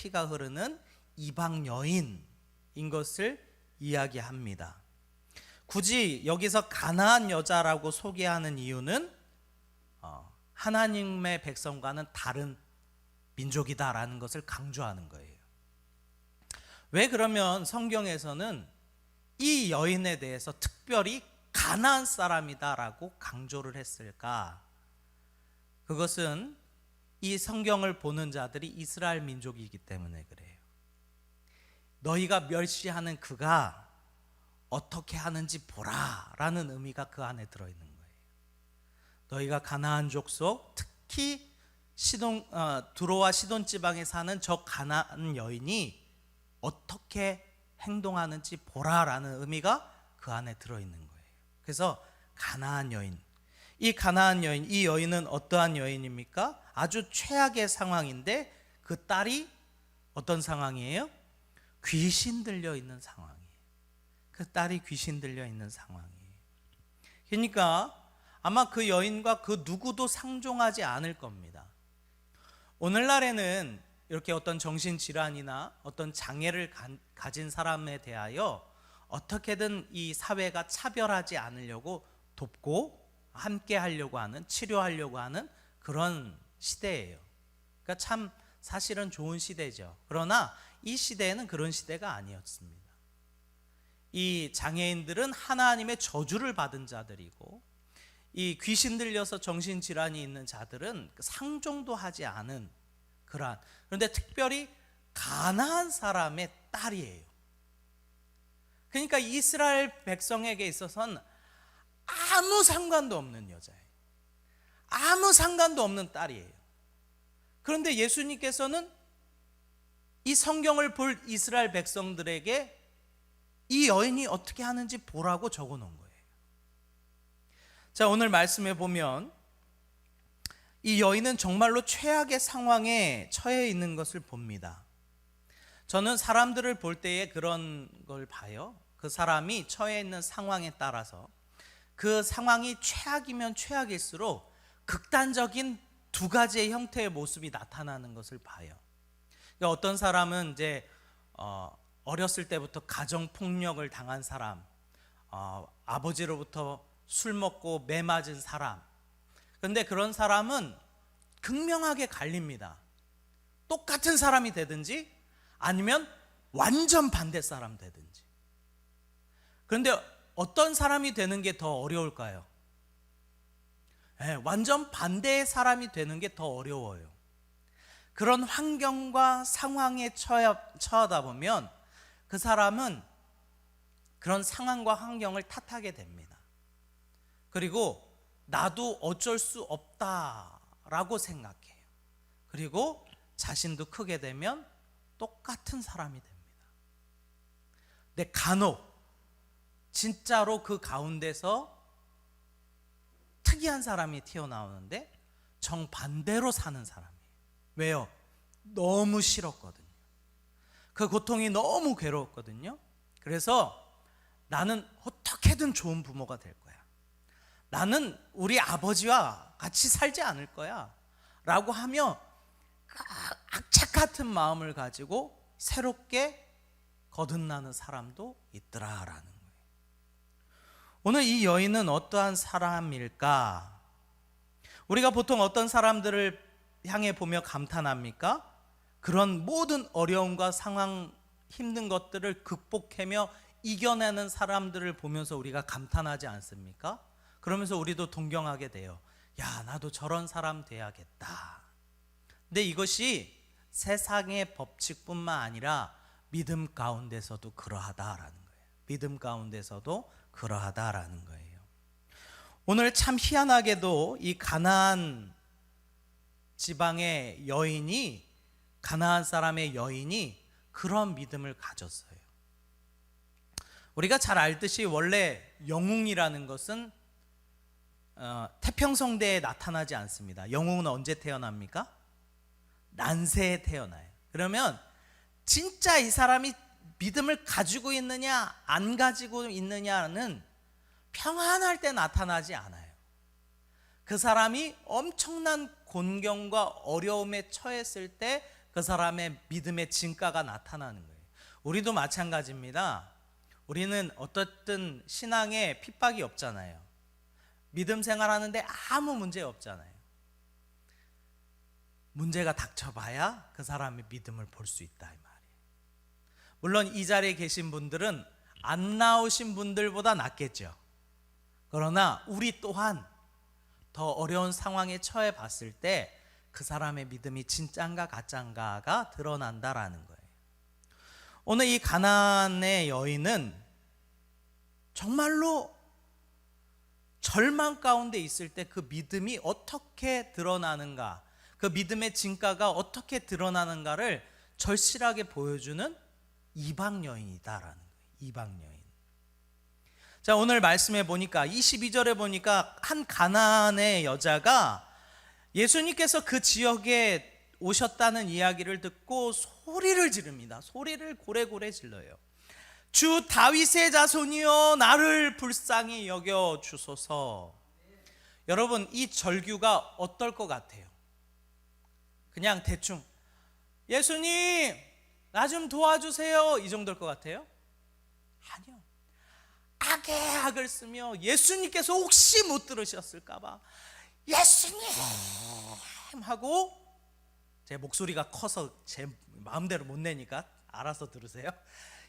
피가 흐르는 이방 여인인 것을 이야기합니다. 굳이 여기서 가나안 여자라고 소개하는 이유는 하나님의 백성과는 다른 민족이다라는 것을 강조하는 거예요. 왜 그러면 성경에서는 이 여인에 대해서 특별히 가나안 사람이다라고 강조를 했을까? 그것은 이 성경을 보는 자들이 이스라엘 민족이기 때문에 그래요. 너희가 멸시하는 그가 어떻게 하는지 보라 라는 의미가 그 안에 들어있는 거예요. 너희가 가나안 족속, 특히 두로와 시돈 지방에 사는 저 가나안 여인이 어떻게 행동하는지 보라라는 의미가 그 안에 들어있는 거예요. 그래서 가나안 여인, 이 가나안 여인, 이 여인은 어떠한 여인입니까? 아주 최악의 상황인데 그 딸이 어떤 상황이에요? 귀신 들려 있는 상황이에요. 그 딸이 귀신 들려 있는 상황이에요. 그러니까 아마 그 여인과 그 누구도 상종하지 않을 겁니다. 오늘날에는 이렇게 어떤 정신질환이나 어떤 장애를 가진 사람에 대하여 어떻게든 이 사회가 차별하지 않으려고 돕고 함께 하려고 하는, 치료하려고 하는 그런 시대예요. 그러니까 참 사실은 좋은 시대죠. 그러나 이 시대에는 그런 시대가 아니었습니다. 이 장애인들은 하나님의 저주를 받은 자들이고, 이 귀신 들려서 정신질환이 있는 자들은 상종도 하지 않은 그러한, 그런데 특별히 가나안 사람의 딸이에요. 그러니까 이스라엘 백성에게 있어서는 아무 상관도 없는 여자예요. 아무 상관도 없는 딸이에요. 그런데 예수님께서는 이 성경을 볼 이스라엘 백성들에게 이 여인이 어떻게 하는지 보라고 적어 놓은 거예요. 자, 오늘 말씀에 보면 이 여인은 정말로 최악의 상황에 처해 있는 것을 봅니다. 저는 사람들을 볼 때에 그런 걸 봐요. 그 사람이 처해 있는 상황에 따라서 그 상황이 최악이면 최악일수록 극단적인 두 가지의 형태의 모습이 나타나는 것을 봐요. 그러니까 어떤 사람은 이제 어렸을 때부터 가정 폭력을 당한 사람, 아버지로부터 술 먹고 매 맞은 사람. 그런데 그런 사람은 극명하게 갈립니다. 똑같은 사람이 되든지 아니면 완전 반대 사람 되든지. 그런데 어떤 사람이 되는 게 더 어려울까요? 완전 반대의 사람이 되는 게 더 어려워요. 그런 환경과 상황에 처하다 보면 그 사람은 그런 상황과 환경을 탓하게 됩니다. 그리고 나도 어쩔 수 없다라고 생각해요. 그리고 자신도 크게 되면 똑같은 사람이 됩니다. 근데 간혹 진짜로 그 가운데서 특이한 사람이 튀어나오는데 정반대로 사는 사람이에요. 왜요? 너무 싫었거든요. 그 고통이 너무 괴로웠거든요. 그래서 나는 어떻게든 좋은 부모가 될 거야. 나는 우리 아버지와 같이 살지 않을 거야 라고 하며 악착 같은 마음을 가지고 새롭게 거듭나는 사람도 있더라라는 거예요. 오늘 이 여인은 어떠한 사람일까? 우리가 보통 어떤 사람들을 향해 보며 감탄합니까? 그런 모든 어려움과 상황, 힘든 것들을 극복하며 이겨내는 사람들을 보면서 우리가 감탄하지 않습니까? 그러면서 우리도 동경하게 돼요. 야, 나도 저런 사람 돼야겠다. 근데 이것이 세상의 법칙뿐만 아니라 믿음 가운데서도 그러하다라는 거예요. 믿음 가운데서도 그러하다라는 거예요. 오늘 참 희한하게도 이 가나안 지방의 여인이, 가나안 사람의 여인이 그런 믿음을 가졌어요. 우리가 잘 알듯이 원래 영웅이라는 것은 태평성대에 나타나지 않습니다. 영웅은 언제 태어납니까? 난세에 태어나요. 그러면 진짜 이 사람이 믿음을 가지고 있느냐 안 가지고 있느냐는 평안할 때 나타나지 않아요. 그 사람이 엄청난 곤경과 어려움에 처했을 때 그 사람의 믿음의 진가가 나타나는 거예요. 우리도 마찬가지입니다. 우리는 어떻든 신앙에 핍박이 없잖아요. 믿음 생활하는데 아무 문제 없잖아요. 문제가 닥쳐봐야 그 사람의 믿음을 볼 수 있다 이 말이에요. 물론 이 자리에 계신 분들은 안 나오신 분들보다 낫겠죠. 그러나 우리 또한 더 어려운 상황에 처해 봤을 때 그 사람의 믿음이 진짠가 가짠가가 드러난다라는 거예요. 오늘 이 가나안의 여인은 정말로 절망 가운데 있을 때 그 믿음이 어떻게 드러나는가, 그 믿음의 진가가 어떻게 드러나는가를 절실하게 보여주는 이방 여인이다라는 거예요. 이방 여인. 자, 오늘 말씀해 보니까 22절에 보니까 한 가나안의 여자가 예수님께서 그 지역에 오셨다는 이야기를 듣고 소리를 지릅니다. 소리를 고래고래 질러요. 주 다윗의 자손이여 나를 불쌍히 여겨 주소서. 여러분, 이 절규가 어떨 것 같아요? 그냥 대충 예수님 나 좀 도와주세요 이 정도일 것 같아요? 아니요. 악의 악을 쓰며 예수님께서 혹시 못 들으셨을까 봐 예수님 하고, 제 목소리가 커서 제 마음대로 못 내니까 알아서 들으세요.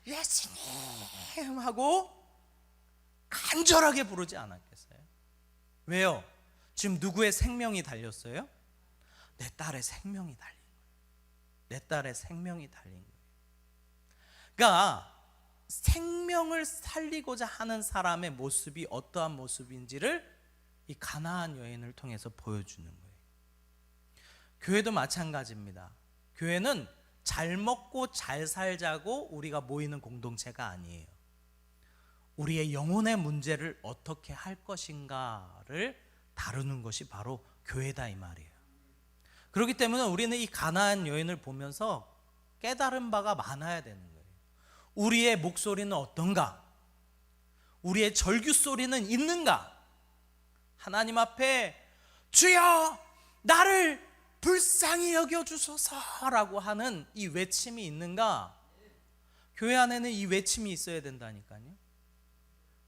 예수님 하고 간절하게 부르지 않았겠어요? 왜요? 지금 누구의 생명이 달렸어요? 내 딸의 생명이 달린 거예요. 내 딸의 생명이 달린 거예요. 그러니까 생명을 살리고자 하는 사람의 모습이 어떠한 모습인지를 이 가나안 여인을 통해서 보여주는 거예요. 교회도 마찬가지입니다. 교회는 잘 먹고 잘 살자고 우리가 모이는 공동체가 아니에요. 우리의 영혼의 문제를 어떻게 할 것인가를 다루는 것이 바로 교회다 이 말이에요. 그렇기 때문에 우리는 이 가나안 여인을 보면서 깨달은 바가 많아야 되는 거예요. 우리의 목소리는 어떤가? 우리의 절규 소리는 있는가? 하나님 앞에 주여 나를 불쌍히 여겨주소서라고 하는 이 외침이 있는가? 교회 안에는 이 외침이 있어야 된다니까요.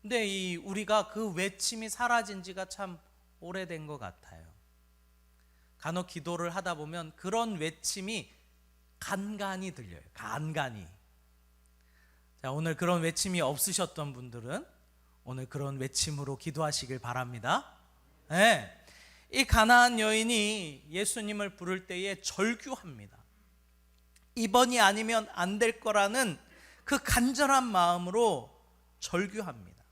근데 우리가 그 외침이 사라진 지가 참 오래된 것 같아요. 간혹 기도를 하다 보면 그런 외침이 간간히 들려요. 간간히. 자, 오늘 그런 외침이 없으셨던 분들은 오늘 그런 외침으로 기도하시길 바랍니다. 네. 이 가나안 여인이 예수님을 부를 때에 절규합니다. 이번이 아니면 안 될 거라는 그 간절한 마음으로 절규합니다.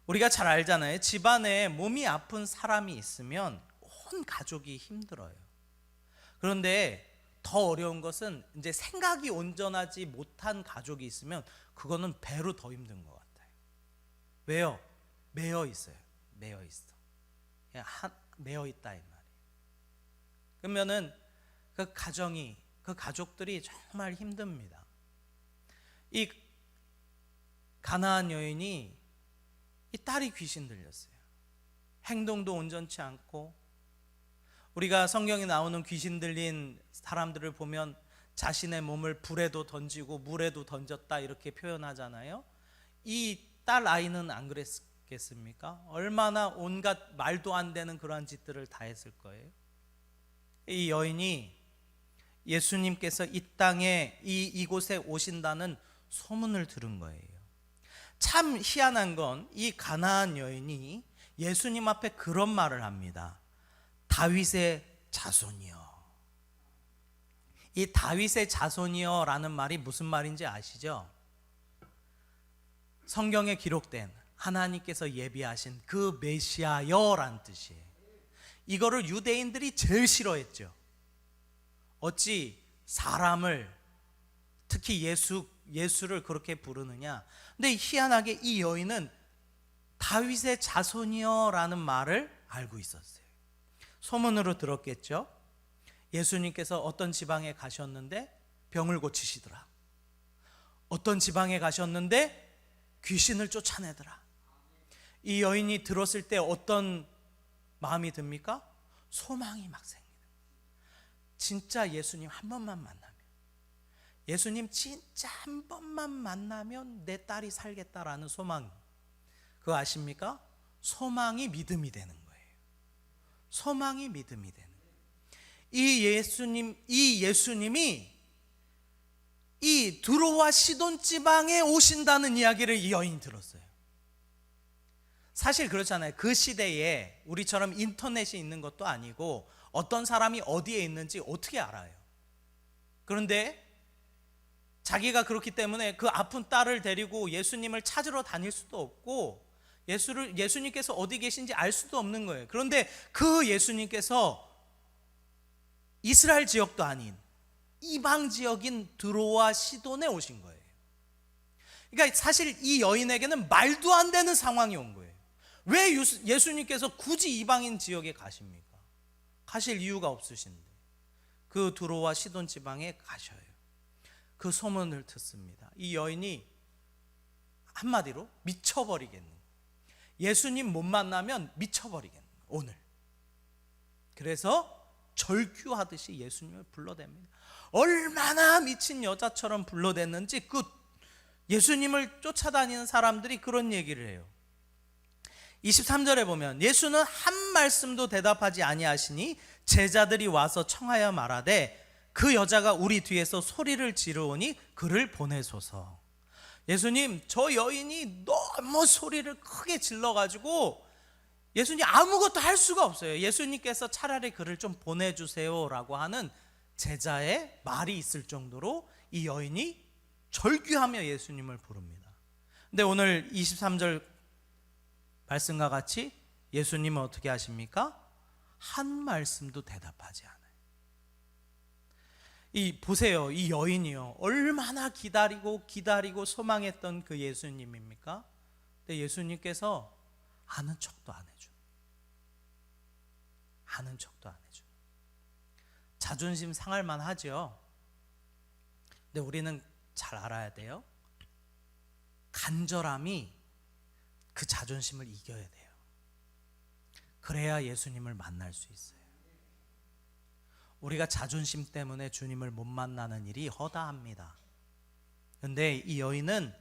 우리가 잘 알잖아요. 집안에 몸이 아픈 사람이 있으면 온 가족이 힘들어요. 그런데 더 어려운 것은 이제 생각이 온전하지 못한 가족이 있으면 그거는 배로 더 힘든 것 같아요. 왜요? 매여 있어요. 매여 있어. 매여 있다 이 말이에요. 그러면은 그 가정이, 그 가족들이 정말 힘듭니다. 이 가나안 여인이 이 딸이 귀신 들렸어요. 행동도 온전치 않고, 우리가 성경에 나오는 귀신 들린 사람들을 보면 자신의 몸을 불에도 던지고 물에도 던졌다 이렇게 표현하잖아요. 이 딸 아이는 안 그랬겠습니까? 얼마나 온갖 말도 안 되는 그러한 짓들을 다 했을 거예요. 이 여인이 예수님께서 이 땅에 이곳에 오신다는 소문을 들은 거예요. 참 희한한 건 이 가나안 여인이 예수님 앞에 그런 말을 합니다. 다윗의 자손이여. 이 다윗의 자손이여 라는 말이 무슨 말인지 아시죠? 성경에 기록된 하나님께서 예비하신 그 메시아여 라는 뜻이에요. 이거를 유대인들이 제일 싫어했죠. 어찌 사람을, 특히 예수를 그렇게 부르느냐. 근데 희한하게 이 여인은 다윗의 자손이여 라는 말을 알고 있었어요. 소문으로 들었겠죠. 예수님께서 어떤 지방에 가셨는데 병을 고치시더라. 어떤 지방에 가셨는데 귀신을 쫓아내더라. 이 여인이 들었을 때 어떤 마음이 듭니까? 소망이 막 생기는. 진짜 예수님 한 번만 만나면, 예수님 진짜 한 번만 만나면 내 딸이 살겠다라는 소망, 그거 아십니까? 소망이 믿음이 되는 거예요. 소망이 믿음이 되는 거예요. 이 예수님이 이 두로와 시돈 지방에 오신다는 이야기를 이 여인이 들었어요. 사실 그렇잖아요. 그 시대에 우리처럼 인터넷이 있는 것도 아니고 어떤 사람이 어디에 있는지 어떻게 알아요? 그런데 자기가 그렇기 때문에 그 아픈 딸을 데리고 예수님을 찾으러 다닐 수도 없고 예수님께서 어디 계신지 알 수도 없는 거예요. 그런데 그 예수님께서 이스라엘 지역도 아닌 이방 지역인 드로와 시돈에 오신 거예요. 그러니까 사실 이 여인에게는 말도 안 되는 상황이 온 거예요. 왜 예수님께서 굳이 이방인 지역에 가십니까? 가실 이유가 없으신데 그 드로와 시돈 지방에 가셔요. 그 소문을 듣습니다. 이 여인이 한마디로 미쳐버리겠는 거예요. 예수님 못 만나면 미쳐버리겠는 거예요, 오늘. 그래서 절규하듯이 예수님을 불러댑니다. 얼마나 미친 여자처럼 불러댔는지 그 예수님을 쫓아다니는 사람들이 그런 얘기를 해요. 23절에 보면 예수는 한 말씀도 대답하지 아니하시니 제자들이 와서 청하여 말하되 그 여자가 우리 뒤에서 소리를 지르오니 그를 보내소서. 예수님, 저 여인이 너무 소리를 크게 질러가지고 예수님 아무것도 할 수가 없어요. 예수님께서 차라리 그를 좀 보내주세요 라고 하는 제자의 말이 있을 정도로 이 여인이 절규하며 예수님을 부릅니다. 근데 오늘 23절 말씀과 같이 예수님은 어떻게 하십니까? 한 말씀도 대답하지 않아요. 보세요, 이 여인이요, 얼마나 기다리고 소망했던 그 예수님입니까? 근데 예수님께서 아는 척도 안 해줘. 아는 척도 안 해줘. 자존심 상할 만하죠. 근데 우리는 잘 알아야 돼요. 간절함이 그 자존심을 이겨야 돼요. 그래야 예수님을 만날 수 있어요. 우리가 자존심 때문에 주님을 못 만나는 일이 허다합니다. 그런데 이 여인은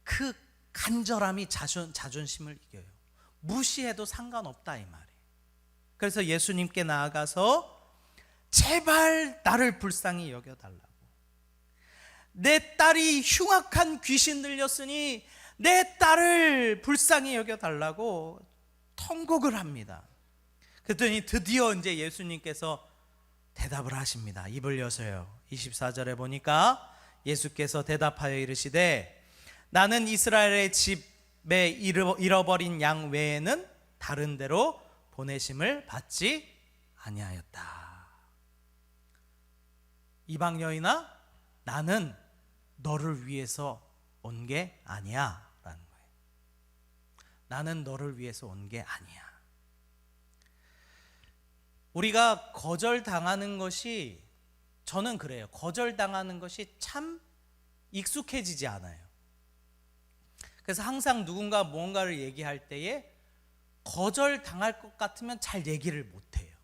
그 간절함이 자존심을 이겨요. 무시해도 상관없다 이 말이에요. 그래서 예수님께 나아가서 제발 나를 불쌍히 여겨달라고, 내 딸이 흉악한 귀신 들렸으니 내 딸을 불쌍히 여겨달라고 통곡을 합니다. 그랬더니 드디어 이제 예수님께서 대답을 하십니다. 입을 여서요. 24절에 보니까 예수께서 대답하여 이르시되 나는 이스라엘의 집에 잃어버린 양 외에는 다른 데로 보내심을 받지 아니하였다. 이방 여인아, 나는 너를 위해서 온 게 아니야 라는 거예요. 나는 너를 위해서 온 게 아니야. 우리가 거절당하는 것이, 저는 그래요, 거절당하는 것이 참 익숙해지지 않아요. 그래서 항상 누군가 무언가를 얘기할 때에 거절당할 것 같으면 잘 얘기를 못해요.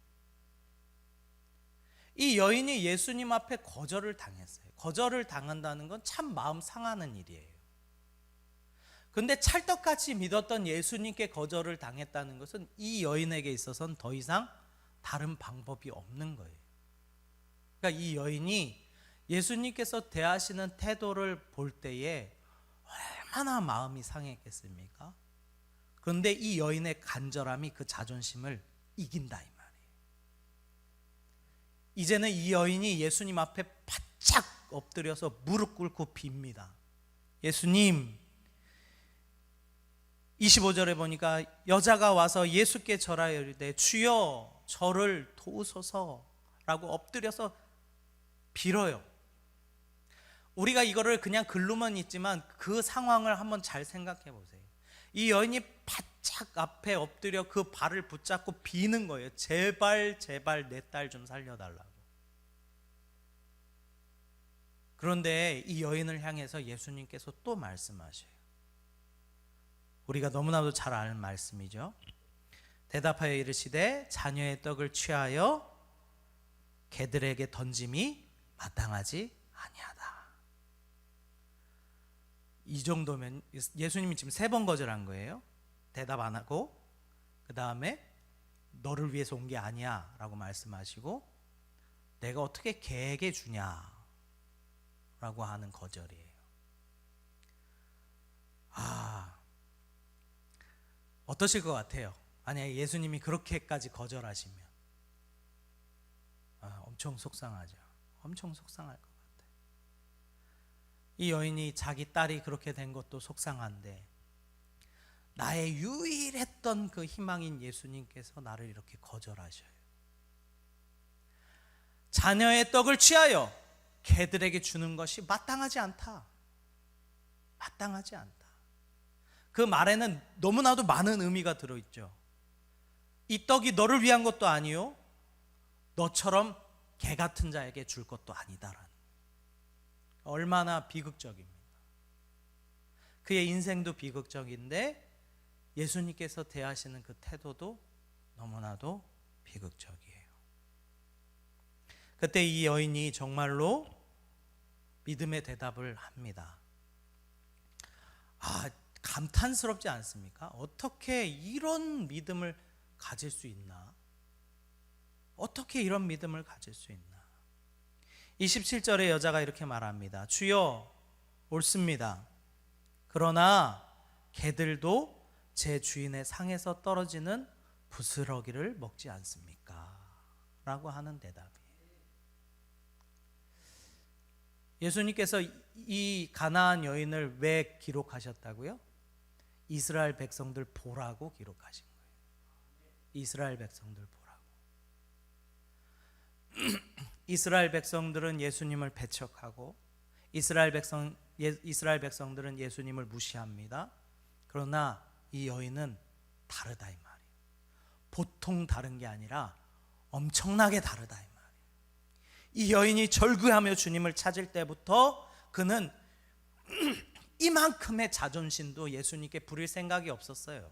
이 여인이 예수님 앞에 거절을 당했어요. 거절을 당한다는 건 참 마음 상하는 일이에요. 그런데 찰떡같이 믿었던 예수님께 거절을 당했다는 것은 이 여인에게 있어서는 더 이상 다른 방법이 없는 거예요. 그러니까 이 여인이 예수님께서 대하시는 태도를 볼 때에 얼마나 마음이 상했겠습니까? 그런데 이 여인의 간절함이 그 자존심을 이긴다 이 말이에요. 이제는 이 여인이 예수님 앞에 바짝 엎드려서 무릎 꿇고 빕니다. 예수님, 25절에 보니까 여자가 와서 예수께 절하여 이르되 주여 저를 도우소서라고 엎드려서 빌어요. 우리가 이거를 그냥 글로만 있지만 그 상황을 한번 잘 생각해 보세요. 이 여인이 바짝 앞에 엎드려 그 발을 붙잡고 비는 거예요. 제발 내 딸 좀 살려달라고. 그런데 이 여인을 향해서 예수님께서 또 말씀하셔요. 우리가 너무나도 잘 아는 말씀이죠. 대답하여 이르시되 자녀의 떡을 취하여 개들에게 던짐이 마땅하지 아니하다. 이 정도면 예수님이 지금 3번 거절한 거예요. 대답 안 하고, 그 다음에 너를 위해서 온 게 아니야 라고 말씀하시고, 내가 어떻게 개에게 주냐 라고 하는 거절이에요. 어떠실 것 같아요? 만약에 예수님이 그렇게까지 거절하시면 엄청 속상하죠. 엄청 속상할 것 같아요. 이 여인이 자기 딸이 그렇게 된 것도 속상한데, 나의 유일했던 그 희망인 예수님께서 나를 이렇게 거절하셔요. 자녀의 떡을 취하여 개들에게 주는 것이 마땅하지 않다. 마땅하지 않다. 그 말에는 너무나도 많은 의미가 들어있죠. 이 떡이 너를 위한 것도 아니요, 너처럼 개 같은 자에게 줄 것도 아니다라는, 얼마나 비극적입니다. 그의 인생도 비극적인데 예수님께서 대하시는 그 태도도 너무나도 비극적이에요. 그때 이 여인이 정말로 믿음의 대답을 합니다. 감탄스럽지 않습니까? 어떻게 이런 믿음을 가질 수 있나? 어떻게 이런 믿음을 가질 수 있나? 27절에 여자가 이렇게 말합니다. 주여, 옳습니다. 그러나 개들도 제 주인의 상에서 떨어지는 부스러기를 먹지 않습니까? 라고 하는 대답이에요. 예수님께서 이 가나안 여인을 왜 기록하셨다고요? 이스라엘 백성들 보라고 기록하신 거예요. 이스라엘 백성들 보라고. 이스라엘 백성들은 예수님을 배척하고, 이스라엘 백성들은 예수님을 무시합니다. 그러나 이 여인은 다르다 이 말이에요. 보통 다른 게 아니라 엄청나게 다르다 이 말이에요. 이 여인이 절규하며 주님을 찾을 때부터 그는 이만큼의 자존심도 예수님께 부릴 생각이 없었어요.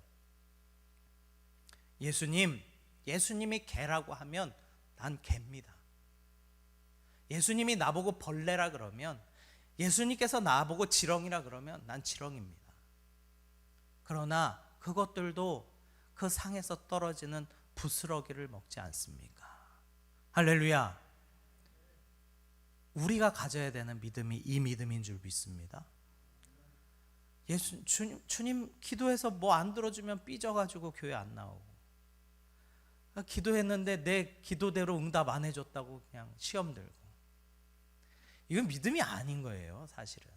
예수님이 개라고 하면 난 개입니다. 예수님이 나보고 벌레라 그러면, 예수님께서 나보고 지렁이라 그러면 난 지렁입니다. 그러나 그것들도 그 상에서 떨어지는 부스러기를 먹지 않습니까? 할렐루야. 우리가 가져야 되는 믿음이 이 믿음인 줄 믿습니다. 주님 기도해서 뭐 안 들어주면 삐져가지고 교회 안 나오고, 기도했는데 내 기도대로 응답 안 해줬다고 그냥 시험 들고, 이건 믿음이 아닌 거예요 사실은.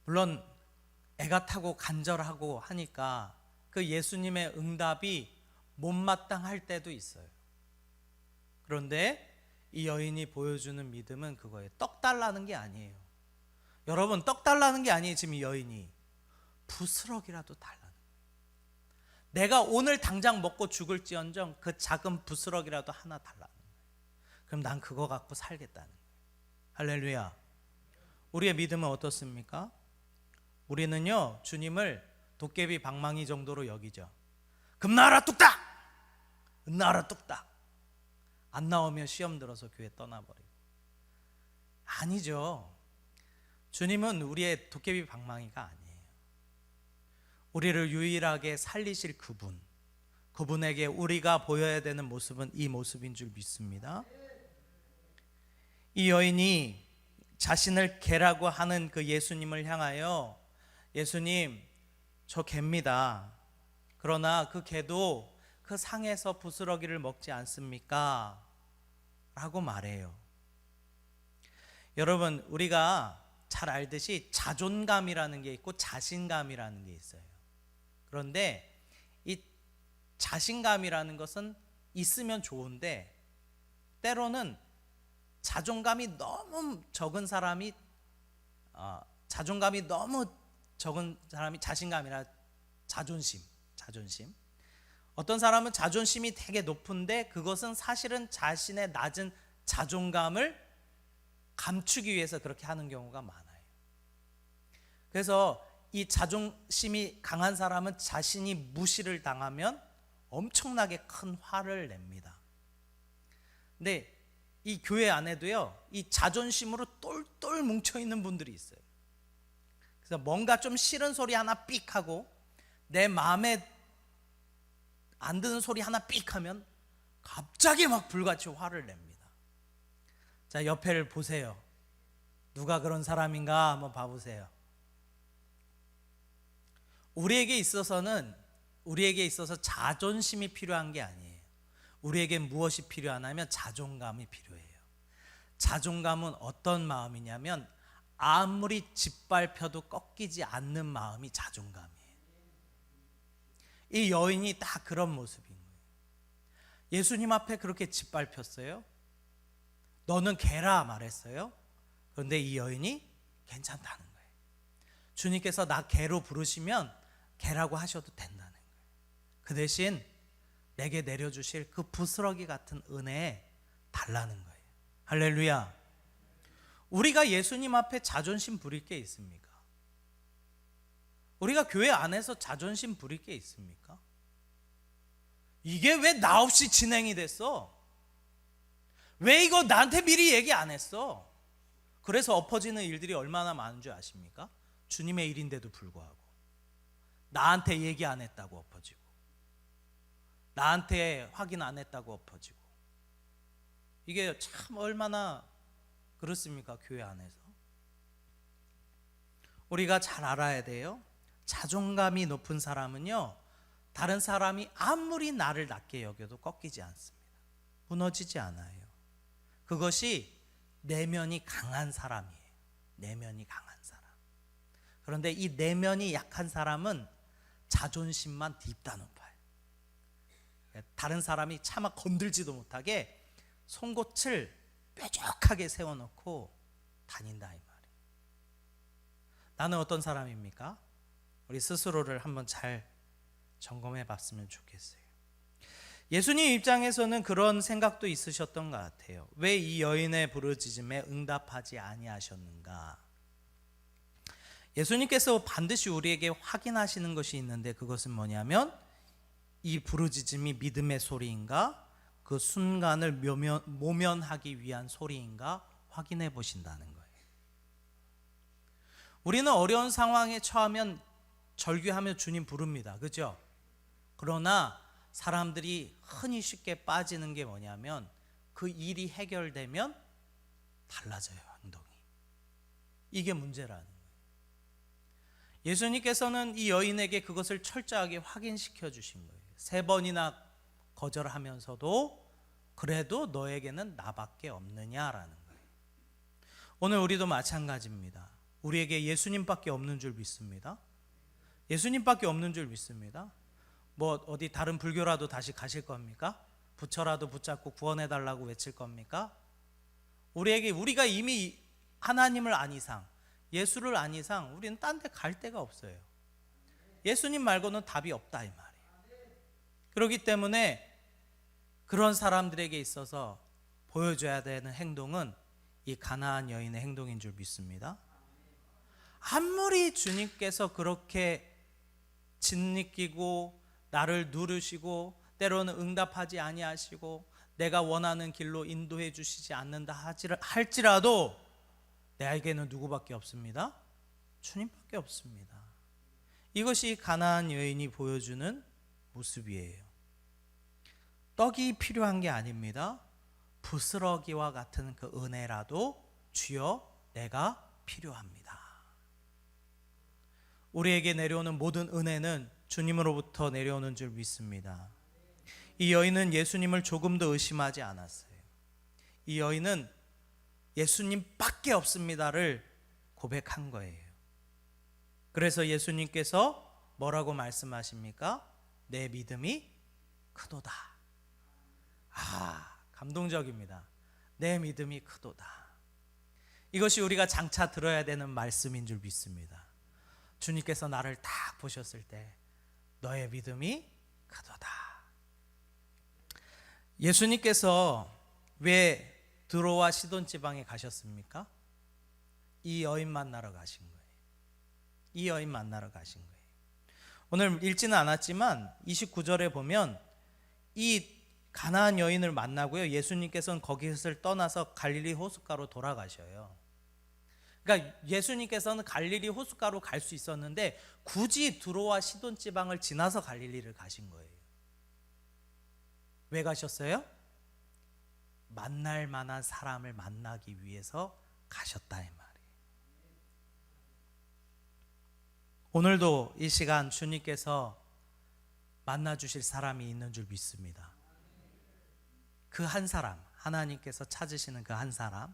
물론 애가 타고 간절하고 하니까 그 예수님의 응답이 못마땅할 때도 있어요. 그런데 이 여인이 보여주는 믿음은 그거예요. 떡 달라는 게 아니에요. 여러분, 떡 달라는 게 아니에요. 지금 이 여인이 부스럭이라도 달라는 거예요. 내가 오늘 당장 먹고 죽을지언정 그 작은 부스럭이라도 하나 달라는 거예요. 그럼 난 그거 갖고 살겠다는 거예요. 할렐루야. 우리의 믿음은 어떻습니까? 우리는요, 주님을 도깨비 방망이 정도로 여기죠. 금나라 뚝딱! 은나라 뚝딱! 안 나오면 시험 들어서 교회 떠나버리고. 아니죠. 주님은 우리의 도깨비 방망이가 아니에요. 우리를 유일하게 살리실 그분에게 우리가 보여야 되는 모습은 이 모습인 줄 믿습니다. 이 여인이 자신을 개라고 하는 그 예수님을 향하여, 예수님, 저 개입니다. 그러나 그 개도 그 상에서 부스러기를 먹지 않습니까? 라고 말해요. 여러분, 우리가 잘 알듯이 자존감이라는 게 있고 자신감이라는 게 있어요. 그런데 이 자신감이라는 것은 있으면 좋은데, 때로는 자존감이 너무 적은 사람이 자신감이라 자존심. 어떤 사람은 자존심이 되게 높은데 그것은 사실은 자신의 낮은 자존감을 감추기 위해서 그렇게 하는 경우가 많아요. 그래서 이 자존심이 강한 사람은 자신이 무시를 당하면 엄청나게 큰 화를 냅니다. 근데 이 교회 안에도요, 이 자존심으로 똘똘 뭉쳐 있는 분들이 있어요. 그래서 뭔가 좀 싫은 소리 하나 삑 하고 내 마음에 안 드는 소리 하나 삑 하면 갑자기 막 불같이 화를 냅니다. 자, 옆에를 보세요. 누가 그런 사람인가 한번 봐보세요. 우리에게 있어서 자존심이 필요한 게 아니에요. 우리에게 무엇이 필요하냐면 자존감이 필요해요. 자존감은 어떤 마음이냐면 아무리 짓밟혀도 꺾이지 않는 마음이 자존감이에요. 이 여인이 딱 그런 모습인 거예요. 예수님 앞에 그렇게 짓밟혔어요. 너는 개라 말했어요. 그런데 이 여인이 괜찮다는 거예요. 주님께서 나 개로 부르시면 개라고 하셔도 된다는 거예요. 그 대신 내게 내려주실 그 부스러기 같은 은혜에 달라는 거예요. 할렐루야. 우리가 예수님 앞에 자존심 부릴 게 있습니까? 우리가 교회 안에서 자존심 부릴 게 있습니까? 이게 왜 나 없이 진행이 됐어? 왜 이거 나한테 미리 얘기 안 했어? 그래서 엎어지는 일들이 얼마나 많은 줄 아십니까? 주님의 일인데도 불구하고 나한테 얘기 안 했다고 엎어지고, 나한테 확인 안 했다고 엎어지고, 이게 참 얼마나 그렇습니까? 교회 안에서 우리가 잘 알아야 돼요. 자존감이 높은 사람은요, 다른 사람이 아무리 나를 낮게 여겨도 꺾이지 않습니다. 무너지지 않아요. 그것이 내면이 강한 사람이에요. 내면이 강한 사람. 그런데 이 내면이 약한 사람은 자존심만 딥다 높아요. 다른 사람이 차마 건들지도 못하게 송곳을 뾰족하게 세워놓고 다닌다 이 말이에요. 나는 어떤 사람입니까? 우리 스스로를 한번 잘 점검해 봤으면 좋겠어요. 예수님 입장에서는 그런 생각도 있으셨던 것 같아요. 왜 이 여인의 부르짖음에 응답하지 아니하셨는가? 예수님께서 반드시 우리에게 확인하시는 것이 있는데, 그것은 뭐냐면 이 부르짖음이 믿음의 소리인가, 그 순간을 모면하기 위한 소리인가 확인해 보신다는 거예요. 우리는 어려운 상황에 처하면 절규하며 주님 부릅니다. 그죠? 그러나 사람들이 흔히 쉽게 빠지는 게 뭐냐면 그 일이 해결되면 달라져요, 행동이. 이게 문제라는 거예요. 예수님께서는 이 여인에게 그것을 철저하게 확인시켜 주신 거예요. 3번이나 거절하면서도 그래도 너에게는 나밖에 없느냐라는 거예요. 오늘 우리도 마찬가지입니다. 우리에게 예수님밖에 없는 줄 믿습니다. 예수님밖에 없는 줄 믿습니다. 뭐 어디 다른 불교라도 다시 가실 겁니까? 부처라도 붙잡고 구원해 달라고 외칠 겁니까? 우리가 이미 하나님을 안 이상, 예수를 안 이상 우리는 딴 데 갈 데가 없어요. 예수님 말고는 답이 없다 이 말이에요. 그렇기 때문에 그런 사람들에게 있어서 보여줘야 되는 행동은 이 가나안 여인의 행동인 줄 믿습니다. 아무리 주님께서 그렇게 짓이끼고 나를 누르시고 때로는 응답하지 아니하시고 내가 원하는 길로 인도해 주시지 않는다 할지라도 내에게는 누구밖에 없습니다? 주님밖에 없습니다. 이것이 가나안 여인이 보여주는 모습이에요. 떡이 필요한 게 아닙니다. 부스러기와 같은 그 은혜라도 주여 내가 필요합니다. 우리에게 내려오는 모든 은혜는 주님으로부터 내려오는 줄 믿습니다. 이 여인은 예수님을 조금도 의심하지 않았어요. 이 여인은 예수님밖에 없습니다를 고백한 거예요. 그래서 예수님께서 뭐라고 말씀하십니까? 내 믿음이 크도다. 감동적입니다. 내 믿음이 크도다. 이것이 우리가 장차 들어야 되는 말씀인 줄 믿습니다. 주님께서 나를 딱 보셨을 때 너의 믿음이 크도다. 예수님께서 왜 드로와 시돈 지방에 가셨습니까? 이 여인 만나러 가신 거예요. 이 여인 만나러 가신 거예요. 오늘 읽지는 않았지만 29절에 보면 이 가나안 여인을 만나고요. 예수님께서는 거기를 떠나서 갈릴리 호숫가로 돌아가셔요. 그러니까 예수님께서는 갈릴리 호숫가로 갈 수 있었는데 굳이 두로와 시돈 지방을 지나서 갈릴리를 가신 거예요. 왜 가셨어요? 만날 만한 사람을 만나기 위해서 가셨다 이 말이에요. 오늘도 이 시간 주님께서 만나 주실 사람이 있는 줄 믿습니다. 그 한 사람, 하나님께서 찾으시는 그 한 사람,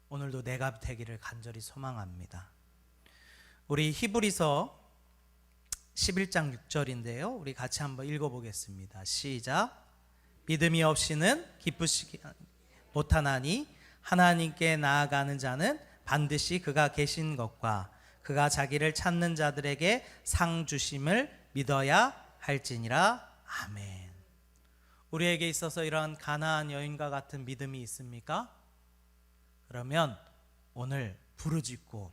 오늘도 내가 되기를 간절히 소망합니다. 우리 히브리서 11장 6절인데요. 우리 같이 한번 읽어보겠습니다. 시작. 믿음이 없이는 기쁘시지 못하나니 하나님께 나아가는 자는 반드시 그가 계신 것과 그가 자기를 찾는 자들에게 상 주심을 믿어야 할지니라. 아멘. 우리에게 있어서 이러한 가나안 여인과 같은 믿음이 있습니까? 그러면 오늘 부르짖고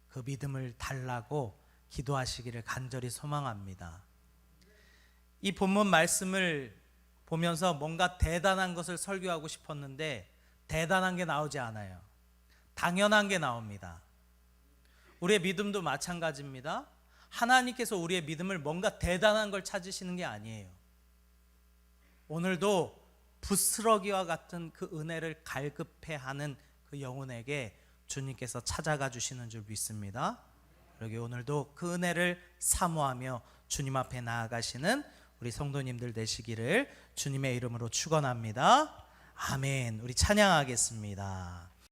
그 믿음을 달라고 기도하시기를 간절히 소망합니다. 이 본문 말씀을 보면서 뭔가 대단한 것을 설교하고 싶었는데 대단한 게 나오지 않아요. 당연한 게 나옵니다. 우리의 믿음도 마찬가지입니다. 하나님께서 우리의 믿음을 뭔가 대단한 걸 찾으시는 게 아니에요. 오늘도 부스러기와 같은 그 은혜를 갈급해하는 그 영혼에게 주님께서 찾아가 주시는 줄 믿습니다. 그러기 오늘도 그 은혜를 사모하며 주님 앞에 나아가시는 우리 성도님들 되시기를 주님의 이름으로 축원합니다. 아멘. 우리 찬양하겠습니다.